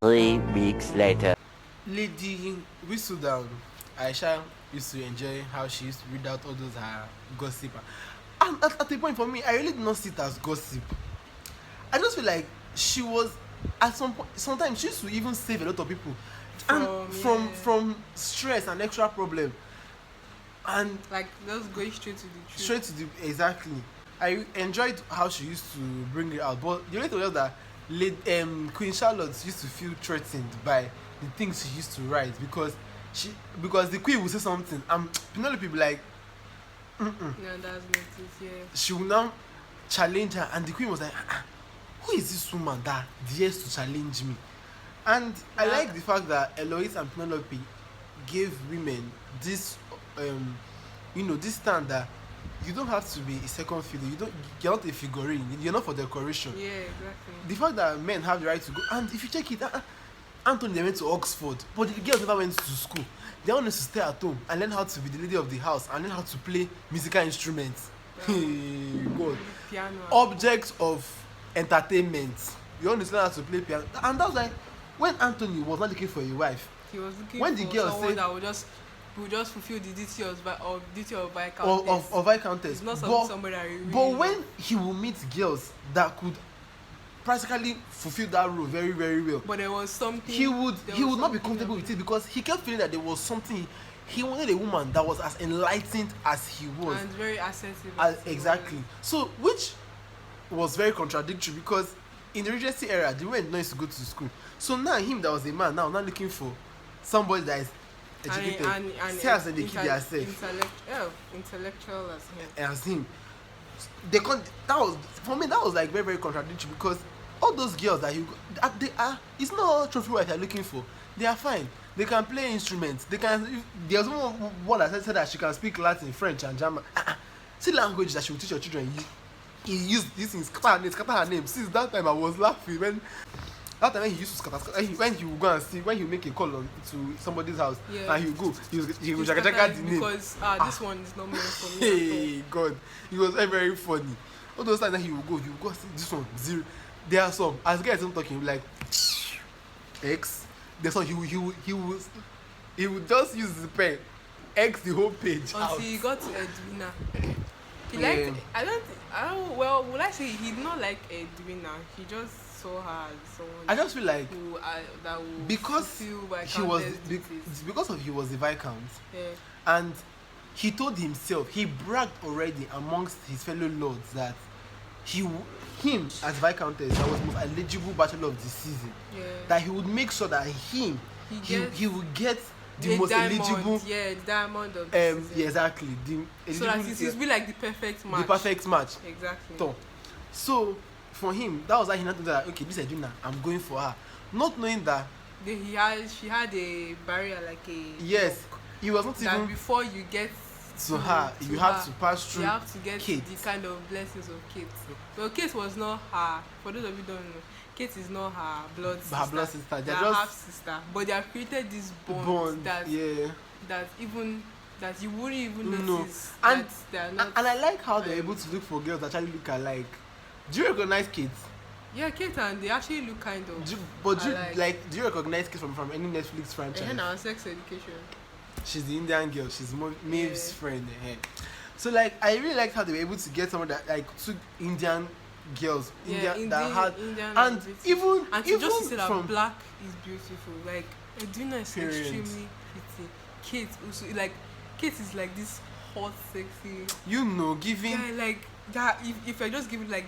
3 weeks later. Lady Whistledown, Aisha used to enjoy how she used to read out all those her gossip. And at the point for me, I really did not see it as gossip. I just feel like she was at some point. Sometimes she used to even save a lot of people, and from stress and extra problem. And like just going straight to the truth. straight to the exactly. I enjoyed how she used to bring it out, but the only thing was that Queen Charlotte used to feel threatened by the things she used to write because the Queen would say something and Penelope be like, Yeah, that's not it. Yeah. she will now challenge her, and the Queen was like, who is this woman that dares to challenge me? And I like the fact that Eloise and Penelope gave women this this stand that you don't have to be a second fiddle. You're not a figurine. You're not for decoration. Yeah, exactly. The fact that men have the right to go, and if you check it, Anthony, they went to Oxford, but the girls never went to school. They wanted to stay at home and learn how to be the lady of the house and learn how to play musical instruments. God. Piano. Objects of entertainment. You want to learn how to play piano, and that was like when Anthony was not looking for a wife. He was looking When for the girl someone said that would just fulfill the duty of Viscountess. Of Viscountess. It's not somebody that really. But when he will meet girls that could practically fulfill that role very, very well, but there was something. He would not be comfortable with it because he kept feeling that there was something. He wanted a woman that was as enlightened as he was. And very assertive. Exactly. So, which was very contradictory because in the Regency era, the women did not used to go to school. So now him that was a man now not looking for somebody that is educated, and as educated intellectual as him. That was for me. That was like very, very contradictory because all those girls that they are. It's not trophy wife you're looking for. They are fine. They can play instruments. They can. There's one that said that she can speak Latin, French, and German. See language that she will teach your children. He used this in scatter her name. Since that time, I was laughing when. That time when he used to scatter, when he would go and see, when he make a call to somebody's house, and he would jaga the name. Because this one is not meant for me. Hey, God. It was very, very funny. All those times that he would go see this one, zero. There are some, as guys don't talking, like, X. There's some, he would just use the pen, X the whole page. Until he got to Edwina. He liked, I don't, well, would I say he did not like Edwina? He just saw her as someone I just feel like who, that would because he was he was the Viscount, and he told himself, he bragged already amongst his fellow lords that him as Viscountess that was most eligible bachelor of the season, that he would make sure that he would get the most eligible, the diamond of the season. exactly, so that it will be like the perfect match. The perfect match. Exactly. So for him, that was why he not told that, okay, this is Edwina, I'm going for her, not knowing that she had a barrier, like a yes, he was not even before you get to her, you have to pass through. You have to get Kate. the kind of blessings of Kate. Well, Kate was not her. For those of you who don't know, Kate is not her blood sister. Her blood sister. They're just half sister. But they have created this bond that you wouldn't even notice. And they're not. And I like how they're able to look for girls that actually look alike. Do you recognize Kate? Yeah, Kate, and they actually look kind of. Do you recognize Kate from any Netflix franchise? And our Sex Education. She's the Indian girl. She's Maeve's friend. So like, I really liked how they were able to get someone that like took Indian girls, Indian and even just say that black is beautiful. Like Edwina is extremely pretty. Kate also, like Kate is like this hot, sexy. Giving. Yeah, like that. If I just give it like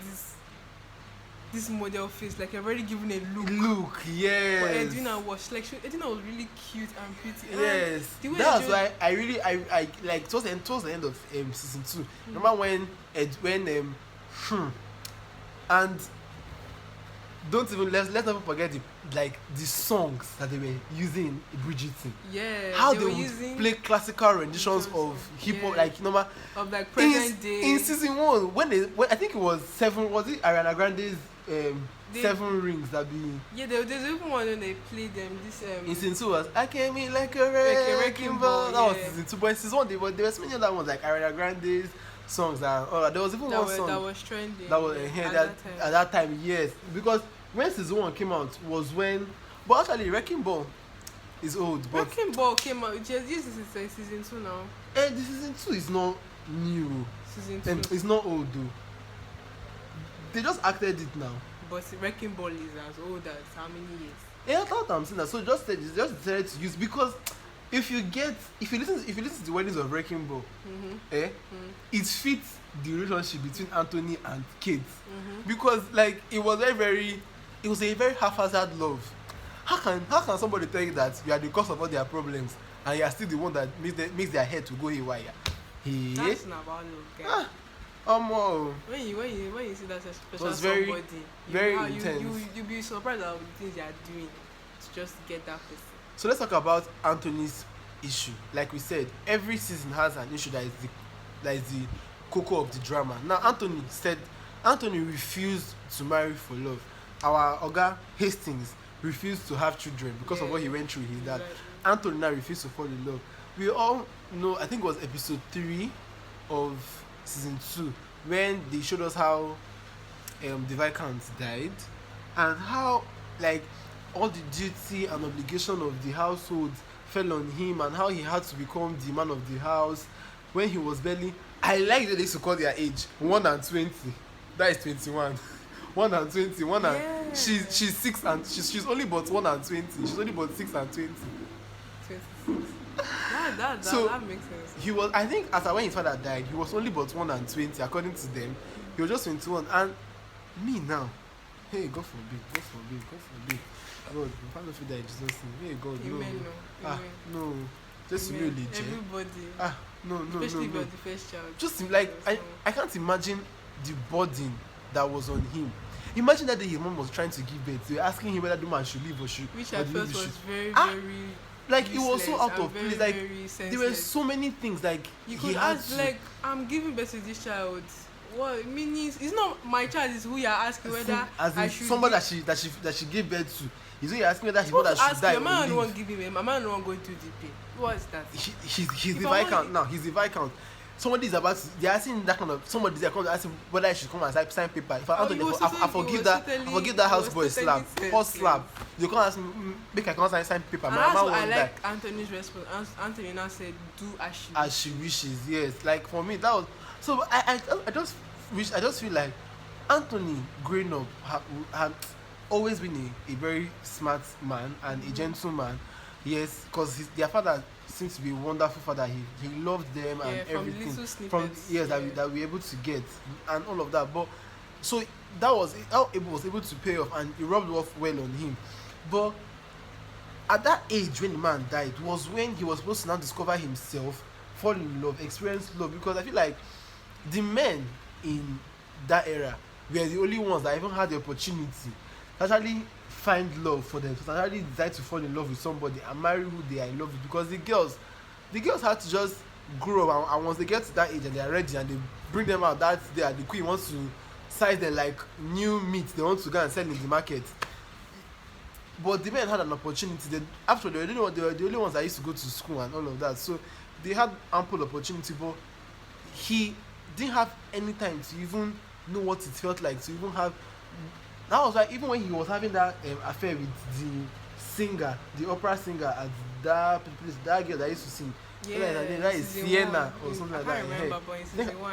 this model face, like you're already given a look. Yes. But Edwina was really cute and pretty. Yes. That's why I like towards the end of season 2. Remember when and don't even let's not forget the songs that they were using in Bridgerton. Yeah. How they would play classical renditions of hip hop, like of like present day. In season 1, when I think it was 7, was it Ariana Grande's 7 rings that be. Yeah, there's even one when they played them. This in season 2 was I came in like a wrecking ball. That was season 2, but in season 1 there were so many other ones like Ariana Grande's songs that there was even one song that was trending. That was at that time, yes, because when season 1 came out was when But actually, Wrecking Ball is old. But Wrecking Ball came out. Just this is season 2 now. the season 2 is not new. Season And 2. it's not old though. They just acted it now. But Wrecking Ball is as old as how many years? Yeah, that's what I'm saying. That. So just decided to use because if you listen to the weddings of Wrecking Ball, it fits the relationship between Anthony and Kate because like it was a very haphazard love. How can somebody tell you that you are the cause of all their problems and you are still the one that makes their head to go haywire? That's not about love, guys. When you see that special somebody, you be surprised at the things they are doing to just get that person. So let's talk about Anthony's issue. Like we said, every season has an issue that is the cocoa of the drama. Now Anthony refused to marry for love. Our Oga Hastings refused to have children because of what he went through with his dad. Anthony now refused to fall in love. We all know, I think it was episode 3 of season 2 when they showed us how the Viscount died and how like all the duty and obligation of the household fell on him and how he had to become the man of the house when he was barely. I like that they used to call their age 1 and 20. That is 21. 1 and 20. She's 6 and she's only but 1 and 20. She's only but 6 and 20. 26. That makes sense. He was, I think, after when his father died, he was only but 1 and 20 according to them. He was just 21. And me now, hey, God forbid. God, my father feel that Jesus name. Hey, God, Amen, no. No. Just really, everybody. No. Especially if you're the first child. Just like I can't imagine the burden that was on him. Imagine that day his mom was trying to give birth. They were asking him whether the man should leave or should. Which I felt was very like it was so out of very, place. Like very there were so many things like you could ask like I'm giving birth to this child. What meaning? It's not my child. It's who you're asking whether I should. Somebody that she gave birth to. Is who you're asking whether his mother should die or live. Your man won't give him. My man won't go to the pay. What is that? He's the Viscount now. He's the Viscount. Somebody is about to, they are asking that kind of somebody they come to ask him whether I should come and sign paper. If I forgive that houseboy slap, first slap. You can't ask me make I come sign paper. My man won't die. I like Anthony's response. Anthony now said, "Do as she wishes." Yes, like for me that was so. I just feel like Anthony growing up had always been a very smart man and a gentleman. Yes, because their father seems to be a wonderful father. He loved them and everything from that we were able to get and all of that. But so that was how Abel was able to pay off and it rubbed off well on him. But at that age when the man died was when he was supposed to now discover himself, fall in love, experience love. Because I feel like the men in that era were the only ones that even had the opportunity to actually find love for them, to actually decide to fall in love with somebody and marry who they are in love with. Because the girls had to just grow up and once they get to that age and they are ready and they bring them out that day and the queen wants to size them like new meat they want to go and sell in the market. But the men had an opportunity. Then after they were the only ones that used to go to school and all of that, so they had ample opportunity. But he didn't have any time to even know what it felt like to even have. That was why even when he was having that affair with the singer, the opera singer at that place, that girl that used to sing, that is Sienna or something like that. I can't remember, but in season 1,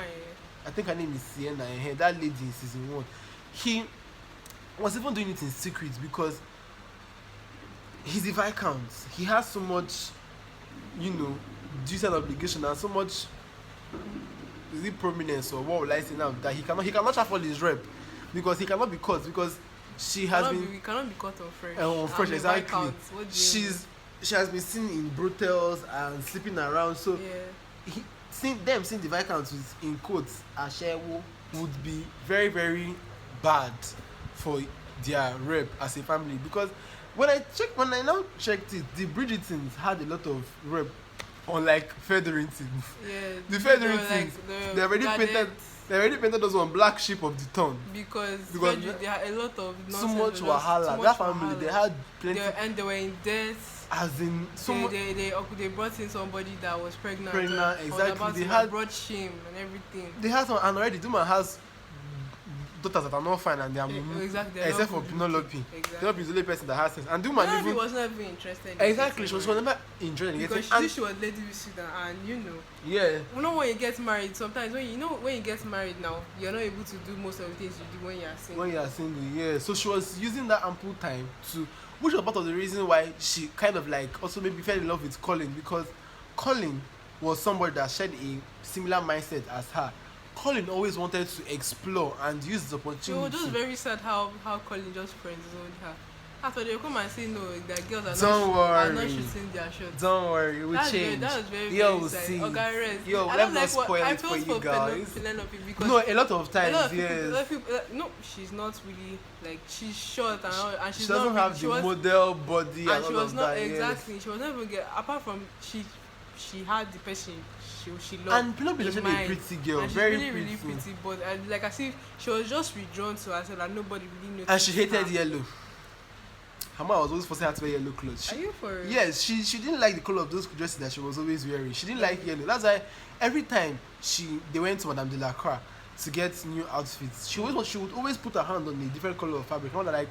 I think her name is Sienna. That lady in season 1, he was even doing it in secret because he's the Viscount. He has so much, duty and obligation and so much. Is it prominence or what will I say now that he cannot shuffle his rep because he cannot be caught because she has been. We cannot be caught on fresh. On fresh, exactly. She has been seen in brothels and sleeping around. So seeing the Viscount with in quotes Ashewo would be very very bad for their rep as a family because when I now checked it, the Bridgertons had a lot of rep. Unlike Featherington. The Featherington, they already painted us on black sheep of the town. Because there are a lot of nonsense. So much wahala. That family, they had plenty. And they were in debt. As in, they brought in somebody that was pregnant. Exactly. They had brought shame and everything. They had some, and already Duma has daughters that are not fine and they are exactly, except for Penelope. Penelope is the only person that has sense. And the woman even was not even interested. Exactly, she was never interested in getting. Because she was lady with Sudan, and you know. Yeah. You know when you get married, sometimes when you get married now, you're not able to do most of the things you do when you are single. When you are single, yeah. So she was using that ample time to, which was part of the reason why she kind of like also maybe fell in love with Colin, because Colin was somebody that shared a similar mindset as her. Colin always wanted to explore and use the opportunity. It was just very sad how Colin just friend-zoned her. After they come and say no, that girls are not shooting their shots. Don't worry, it will change. That was very sad. See. Okay, Yo, I let's not not spoil it for you guys. Because no, a lot of times, yes. No, she's not really like she's short and she doesn't have the model body and she was all not of that, exactly. Yes. She was not even apart from she had the person she loved. And Penelope is actually a pretty girl, and very really, pretty. Really pretty, but like as if she was just withdrawn to herself and nobody really noticed. And she hated yellow. Her mom was always forcing her to wear yellow clothes. Are you for real? Yes, she didn't like the color of those dresses that she was always wearing. She didn't like yellow. That's why every time they went to Madame Delacroix to get new outfits, she would always put her hand on a different color of fabric. And like,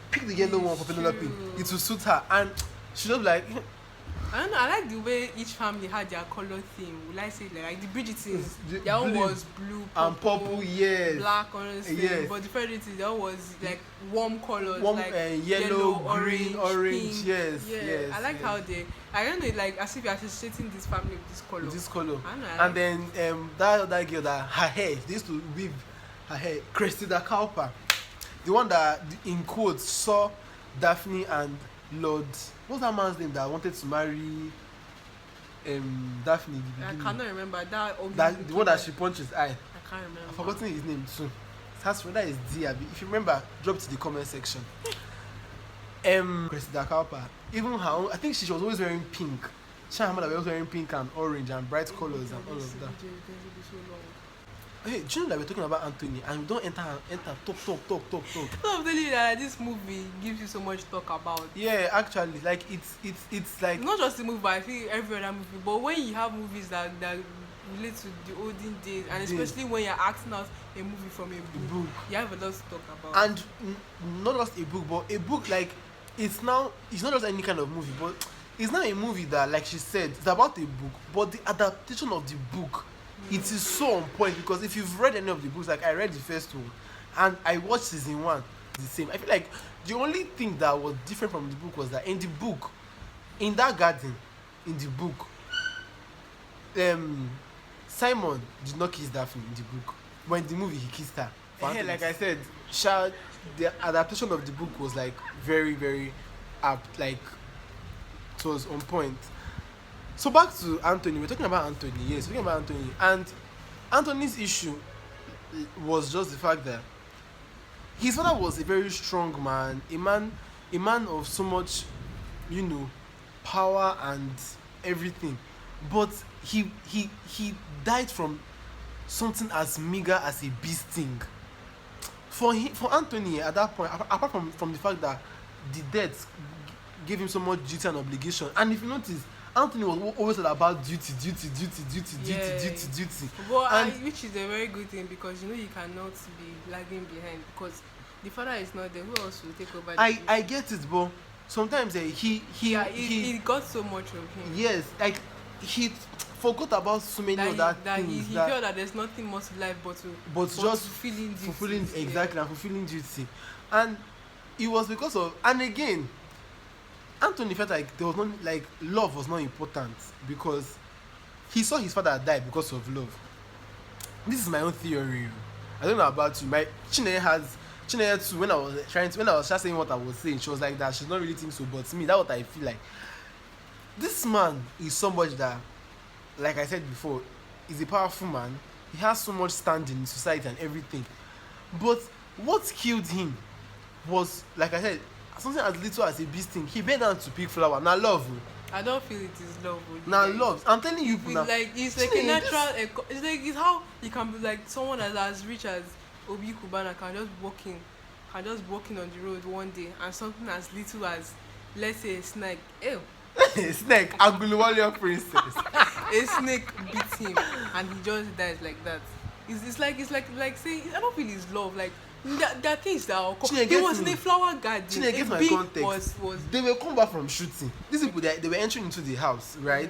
pick the yellow one for Penelope. It will suit her. And she was like, I don't know. I like the way each family had their color theme. Will I say like the Bridgertons? Their own was blue, purple, yes, black, honestly. Yes. But the Frederick's their own was like warm colors, like yellow, green, orange. Pink. Yes. I like how they. I don't know, like as if you're associating this family with this color. This color. I know, and then that girl that her hair, they used to weave her hair, Cressida Cowper, the one that in quotes saw Daphne and Lord. What's that man's name that wanted to marry Daphne? I cannot remember that the one that she punched his eye. I can't remember. I've forgotten his name too. That is Diaby. If you remember, drop to the comment section. Cressida Cowper. Even her own, I think she was always wearing pink. She and her mother was wearing pink and orange and bright colors and all of that. Hey, do you know that we're talking about Anthony and we don't enter talk. So I'm telling you that this movie gives you so much to talk about. Yeah, actually, like it's like not just the movie, but I feel every other movie. But when you have movies that relate to the olden days, and especially when you're acting out a movie from a book, you have a lot to talk about. And not just a book, but a book like it's not just any kind of movie, but it's not a movie that, like she said, it's about a book, but the adaptation of the book. It is so on point because if you've read any of the books, like I read the first one and I watched season 1, it's the same. I feel like the only thing that was different from the book was that in the book, in that garden, in the book, Simon did not kiss Daphne in the book. But in the movie, he kissed her. Yeah, like I said, the adaptation of the book was like very, very apt. Like it was on point. So back to Anthony. We're talking about Anthony. Yes, we're talking about Anthony. And Anthony's issue was just the fact that his father was a very strong man, a man of so much, power and everything. But he died from something as meager as a bee sting. For Anthony at that point, apart from the fact that the death gave him so much duty and obligation, and if you notice, Anthony was always about duty. Well, which is a very good thing because you cannot be lagging behind because the father is not there. Who else will take over? I get it, but sometimes he got so much of him. Yes, like he forgot about so many other things. He felt that there's nothing more to life but just fulfilling duty. Exactly, and fulfilling duty, and it was because of, and again, Anthony felt like there was love was not important because he saw his father die because of love. This is my own theory. I don't know about you. My Chineye too. When I was just saying what I was saying, she was like that. She's not really think so, but to me, that's what I feel like. This man is somebody that, like I said before, is a powerful man. He has so much standing in society and everything. But what killed him was, like I said, something as little as a bee sting. He bent down to pick flower. Now love. I don't feel it is love. Now love. I'm telling you now. It's like a natural. It's how you can be like someone as rich as Obi Kubana can just walking on the road one day and something as little as, let's say, a snake. Ew. A snake. Aguluwalia princess. A snake beats him and he just dies like that. It's like saying I don't feel it's love. Like there are things that are Chineke, he was in me. a flower garden. Chineke, get A my bee context. was They will come back from shooting. These people, they were entering into the house, right?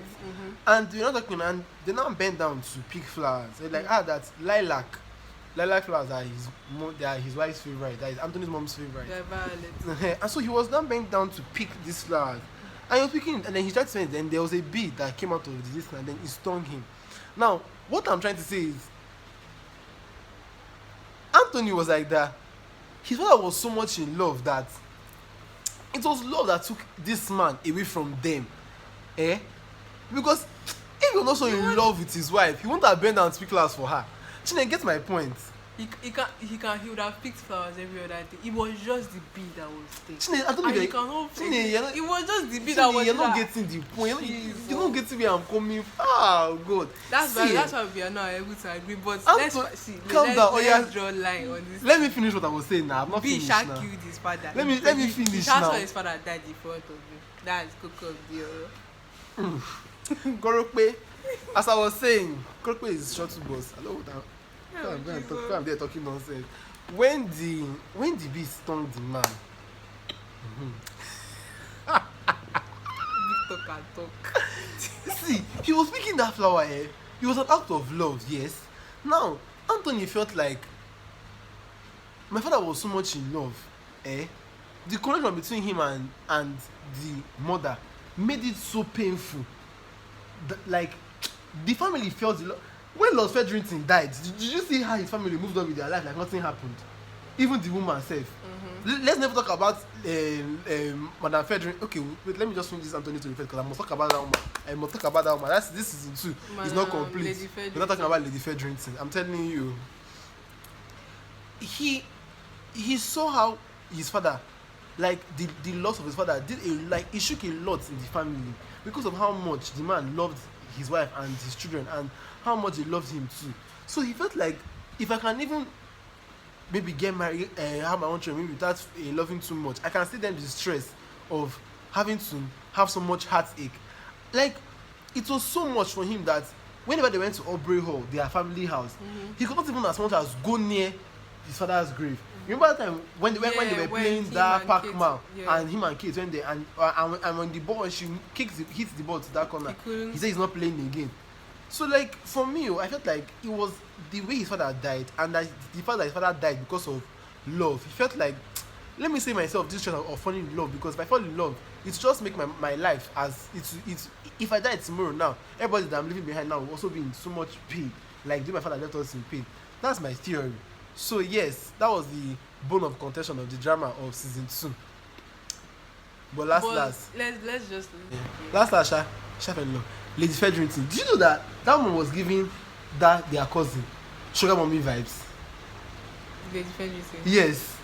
And they're not talking, and they now bend down to pick flowers. They're like, that's lilac. Lilac flowers are they are his wife's favorite. That is Anthony's mom's favorite. they're violet. And so he was now bent down to pick these flowers. And he was picking it, and then he tried to say, then there was a bee that came out of the distance, and then it stung him. Now, what I'm trying to say is, Anthony was like that. His father was so much in love that it was love that took this man away from them. Because if he was not so in love with his wife, he wouldn't have bent down and speak flowers for her. Chine, get my point. He would have picked flowers every other day. It was just the bee that was there. Chine, I don't And know. you cannot Chine, it was just the bee that was you're not there. getting the point. Please, You don't get where I'm coming from. Oh, God. That's See, why we are not able to agree. But Anto- calm down. let's draw a line on this. Let me finish what I was saying now. I'm not Bee finished Shark now. killed his father. Let me finish He shot now. his father died in front of him. That's cook of the Gorokpe, as I was saying, Gorokpe is shuttle boss. I know what I'm going to talk. I'm there talking nonsense. When the bee stung the man, Victor can talk. see, he was picking that flower. It was an act of love, yes. Now, Anthony felt like my father was so much in love. The connection between him and the mother made it so painful. Like the family felt the love. When Lord Federington died, did you see how his family moved on with their life like nothing happened? Even the woman herself. Let's never talk about Madam Federington. Okay, wait, let me just finish this Anthony to refer because I must talk about that woman. I must talk about that woman. This season 2 is not complete. We're not talking about Lady Federington. I'm telling you. He saw how his father, like the loss of his father, it shook a lot in the family because of how much the man loved his wife and his children and how much they loved him too. So he felt like if I can even maybe get married and have my own children maybe without loving too much, I can see them the stress of having to have so much heartache. Like it was so much for him that whenever they went to Aubrey Hall, their family house, he could not even as much as go near his father's grave. Remember that time when they were playing that Pac-Man and him and Kate when they and when the ball she hits the ball to that corner, he said he's not playing again. So like for me, I felt like it was the way his father died and that the fact that his father died because of love. He felt like, let me say myself this chance of falling in love, because if I fall in love, it's just make my life as it's if I die tomorrow now, everybody that I'm leaving behind now will also be in so much pain. Like my father left us in pain. That's my theory. So yes, that was the bone of contention of the drama of season 2. But let's just Sha fell in love. Lady Federington. Did you know that woman was giving their cousin sugar mommy vibes? Lady Federington. Yes.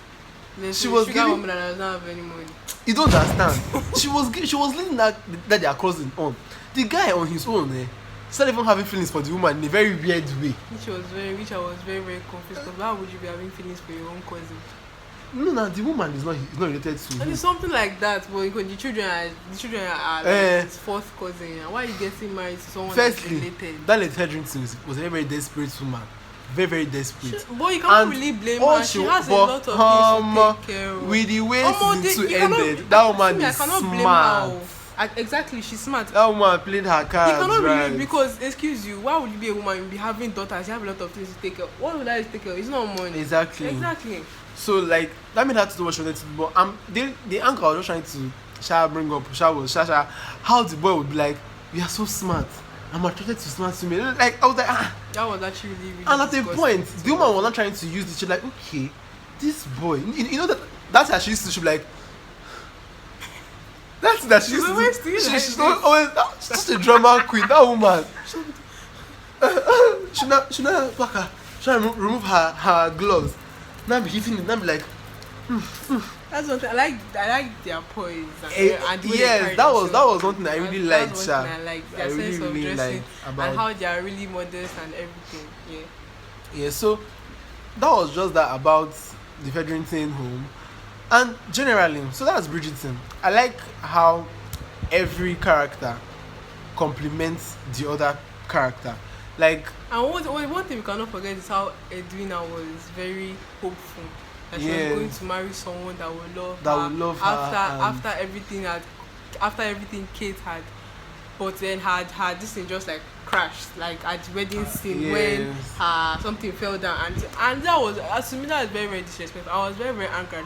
She was giving woman that does not have any money. You don't understand. she was leading that their cousin on. The guy on his own, started even having feelings for the woman in a very weird way. Which I was very, very confused. Because why would you be having feelings for your own cousin? No, the woman is not related to him. And it's something like that, but because the children are like his fourth cousin. And why are you getting married to someone that's related? That Lady Federington was a very, very desperate woman. Very, very desperate. But you can't really blame her. She has a lot of things to take care of. With the way season 2 ended, that woman is smart. Exactly, she's smart. That woman played her cards. You cannot really, because excuse you, why would you be a woman and be having daughters? You have a lot of things to take care of. What would I take care of? It's not money. Exactly. So like that made her to do what she wanted to do. But the uncle was just trying to bring up how the boy would be like, "We are so smart. I'm attracted to smart women." Like I was like, That was actually really. And at a point, the woman was not trying to use the shit. Like, okay, this boy, you know that's how she used to. She be like. That's that she used to do. She's not always she's just a drama queen. That woman. She not remove her gloves. Now be hitting it. Now be like. That's one thing I like their poise. And yes, that was one thing I really liked. That's one thing I like their sense of dressing and how they are really modest and everything. Yeah. So that was just that about the Federington home. And generally, so that's Bridgerton. I like how every character complements the other character. Like, And one thing we cannot forget is how Edwina was very hopeful that she was Yes. going to marry someone that would love That her would love her and- after everything Kate had, but then had this thing just like crashed, like at the wedding scene when Yes. something fell down, and that was, to me, that was very, very disrespectful. I was very, very angry.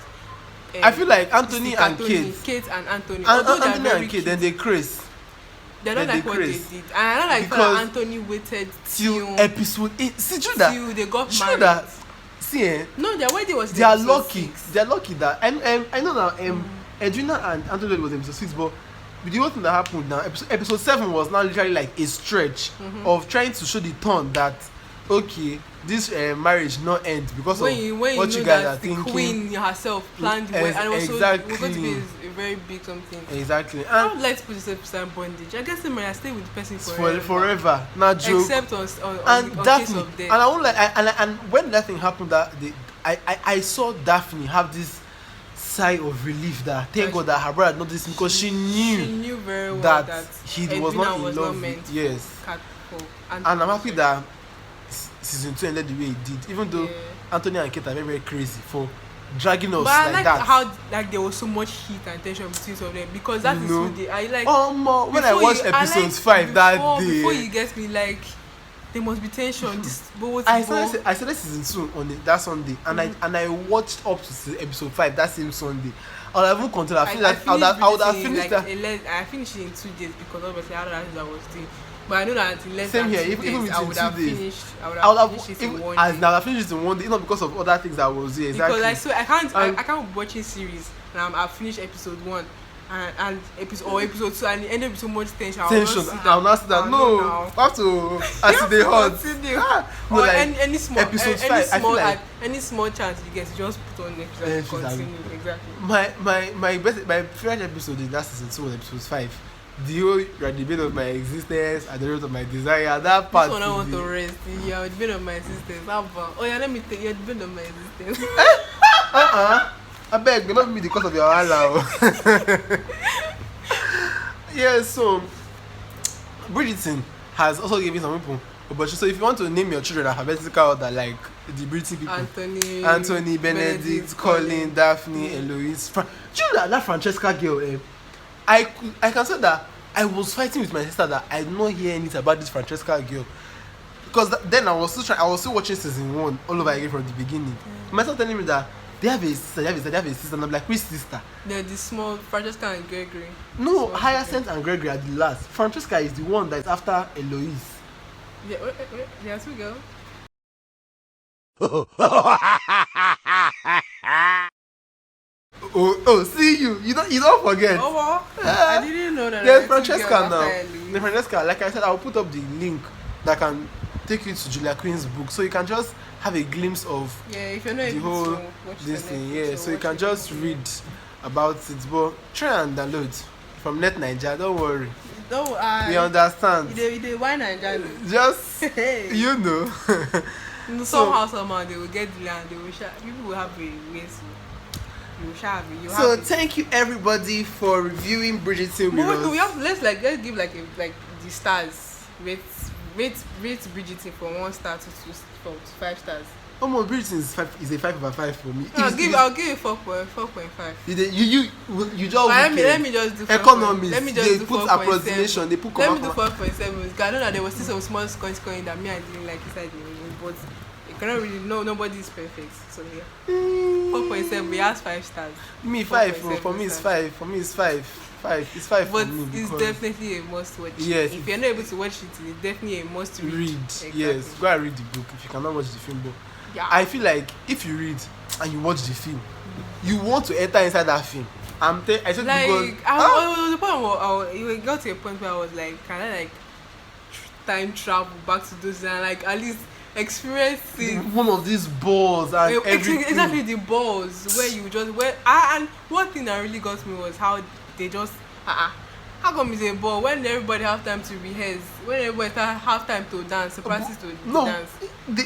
I feel like Anthony and Kate and Anthony, and although they are Anthony very and Kate, cute, then they craze they don't then like they what they craze. did, and I don't like Because how Anthony waited till episode 8. See, you know till they got that, you know married. that, see, No, their wedding was they are episode lucky. 6. They are lucky that I know that Edwina and Anthony was episode 6, but the whole thing that happened now, episode 7 was now literally like a stretch of trying to show the turn that okay, this marriage not end because of when what you you know guys that are the thinking. queen herself planned the wedding, and it was Exactly. was going to be a very big something. Exactly. I And would like to put this in bondage. I guess I stay with the person forever. forever. Not joke. Except on And case Daphne, of death. and I won't like, and when that thing happened, that I saw Daphne have this sigh of relief that thank God that her brother not this because she knew very well that he was Edwina not in love meant with, for yes. for And I'm happy that season 2 ended the way it did, even though Yeah. Anthony and Kate are very, very crazy for dragging us But I like like that. how like there was so much heat and tension between some of them, because that You is know? who they I like. When I before watched you- I episode like 5 that day, before you get me, like there must be tension. This both I started season 2 on that Sunday, and I watched up to episode 5 that same Sunday. I would even continue. I would have finished that. I finished it in 2 days because obviously I had I was doing. But I know that in less Same than here, 2 even days, I within would 2 have days. finished. I would I would have have finished it in even, one as day. now I finished it in one day, not because of other things that was here. Exactly. Because I can't And- I can't be watching series and I've finished episode 1 and episode 2 and it ended with so much tension. Tension. I'll not sit down. No, I have to. As they hot. No, Or like, any small episode 5, I feel like any small chance you get, you just put on next and Exactly. continue. Exactly. my favorite episode in that season 2 was episode 5. The whole you are the bane of my existence and the root of my desire. That part. This one I want to today. rest. You're the bane of my existence. How about? Oh yeah, let me take. You're the bane of my existence. I beg, may not be the cause of your Allah. Yeah, so Bridgerton has also given some people. But so if you want to name your children alphabetical order, like the British people, Anthony, Benedict, Colin, Daphne, Eloise. Do you know that Francesca girl? I can say that I was fighting with my sister that I did not hear anything about this Francesca girl, because then I was still watching season 1 all over again from the beginning. My sister telling me that they have a sister, and I'm like, which sister? They're the small Francesca and Gregory. No, Small Hyacinth and Gregory are the last. Francesca is the one that is after Eloise. Yeah, wait. There are 2 girls. Oh, see you don't forget. Oh, well, I didn't know that. There's there are 2 Francesca girls now. after Eloise. The Francesca, like I said, I'll put up the link that can take you to Julia Queen's book, so you can just have a glimpse of Yeah, if you're not the able whole to watch this the thing. Netflix Yeah, or so you watch can it, just yeah. read about it. But try and download from Net Nigeria. Don't worry, No, we understand. You dey wine and jolly. Just Hey. you know. Somehow they will get the land. They will people will have a way to. You will have it. You So have it. thank you everybody for reviewing Bridgerton with But we us. have let's give like the stars. Rate Bridgerton from 1 star to 5 stars. Bridgerton is a 5/5 for me. I'll give it 4.5. You just Let me just do 4. economists. Let me just They do put 4.7. approximation. They put Let me do comma. 4.7 because I know that there was still some small coins that me I didn't like inside the movie, but you cannot really know. Nobody is perfect, so yeah. 4.7. We asked 5 stars. Me 5. 4.7 For me it's stars. 5. For me it's 5. 5. It's 5 But for me. it's because definitely a must watch. Yes. If you're not able to watch it, it's definitely a must read. read. Exactly. Yes, go and read the book if you cannot watch the film. But Yeah. I feel like if you read and you watch the film, you want to enter inside that film. I said like because I was the point where it got to a point where I was like, can I like time travel back to those and like at least experience it. one of these balls and everything. Exactly, the balls where you just and one thing that really got me was how they just How come it's a ball when everybody have time to rehearse? When everybody have time to dance, to practice to No, dance.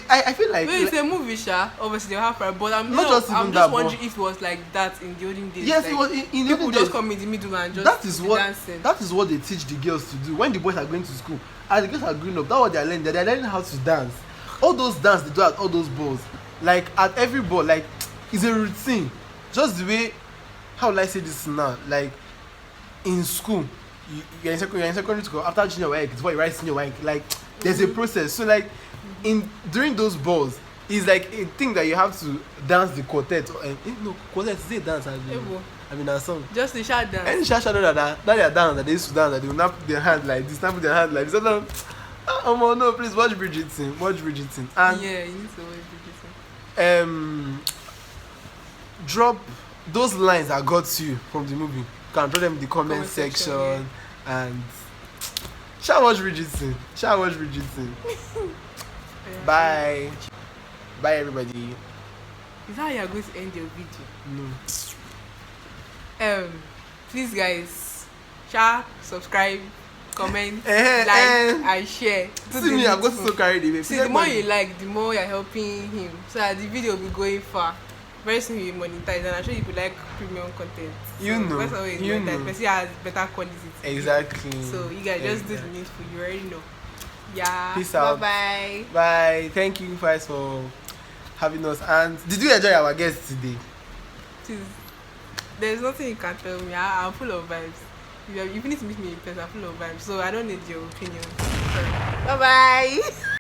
I feel like When it's a movie, sha, obviously they'll have pride. But I'm Not just even I'm that, just but- wondering if it was like that in the olden days. yes, like, it was in the people olden just days. come in the middle and just That is be what dancing. that is what they teach the girls to do when the boys are going to school. As the girls are growing up, that's what they are learning. They are learning how to dance. All those dance they do at all those balls, like at every ball, like it's a routine. Just the way, how will I say this now? Like in school, you're in secondary school. After junior work, it's what you write senior work. Like there's a process. So like during those balls, it's like a thing that you have to dance the quartet. No, quartet is a dance. Ewo. I mean a song. Just the short dance. Any shadow that they are dance that they used to dance that they will not put their hand like this, not put their hand like this. No, please watch Bridgerton. Watch Bridgerton. And Yeah, you need to watch Bridgerton. drop those lines that got you from the movie. You can drop them in the comment section and shall watch Bridgerton. Yeah. Bye. Bye everybody. Is that how you're going to end your video? No. Please guys, share, subscribe, comment, Eh, like, and share. Do See the me, I've got needful. so carried away. See, the more you like, the more you're helping him. So that the video will be going far. Very soon he will monetize, and I'm sure you will like premium content. So You know, that's always you monetize. know. Person has better quality. Exactly. So you guys just do the needful. You already know. Yeah. Peace out. Bye. Bye. Thank you guys for having us. And did you enjoy our guest today? There's nothing you can tell me. I'm full of vibes. If you need to meet me in person, I'm full of vibes. So I don't need your opinion. Bye bye.